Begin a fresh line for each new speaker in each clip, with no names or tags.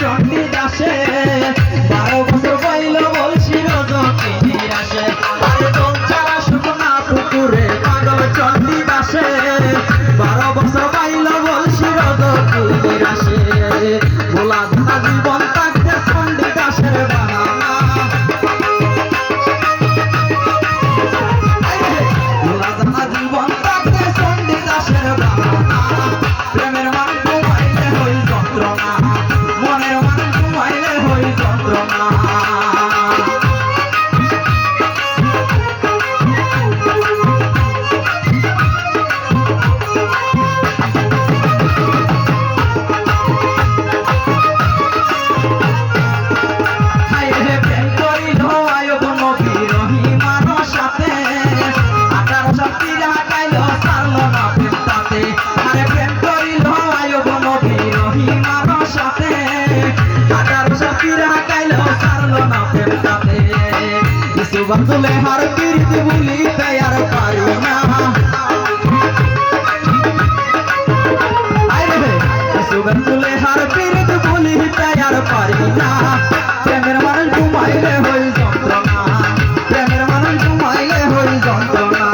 চণ্ডী দাসে 12 বছর পাইল বলছিল জকিনীর আসে আরে দোল ছাড়া শুকনা পুকুরে পাগল চণ্ডী দাসে 12 বছর পাইল বলছিল জকিনীর আসে ভোলা ধানা জীবন থাকতে চণ্ডী দাসের বানানা ভোলা ধানা জীবন থাকতে চণ্ডী দাসের বানানা প্রেমের মান ঘুমাইলে হই যন্ত্রণা মনের মান ঘুমাইলে হই যন্ত্রণা বন্ধুলে হার পীড়িত বলি তৈয়ার পারি না বন্ধুলে হার পীড়িত বলি তৈয়ার পারি না প্রেমের মানুষ ঘুমাইলে হই যন্ত্রণা প্রেমের মানুষ ঘুমাইলে হই যন্ত্রণা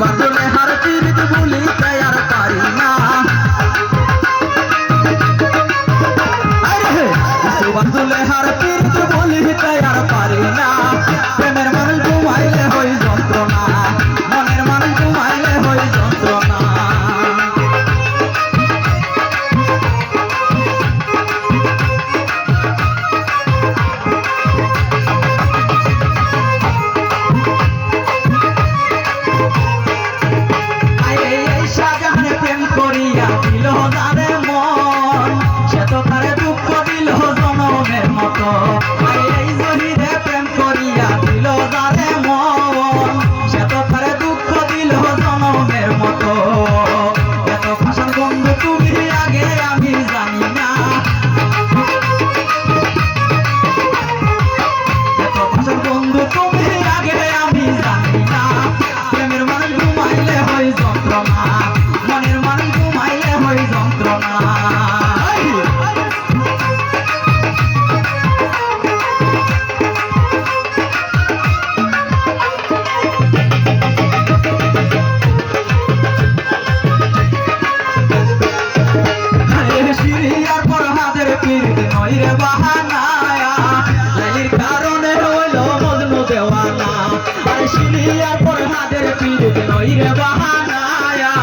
বন্ধুলে হার পীড়িত বলি তৈয়ার পারি না বন্ধুলে হার পীড়িত বলি তৈয়ার পারি না প্রেমের মানুষ ঘুমাইলে হই যন্ত্রণা মনের মানুষ ঘুমাইলে হই যন্ত্রণা শিলিয়ার পর হাদের পীড়িত নইরে বাহানায়া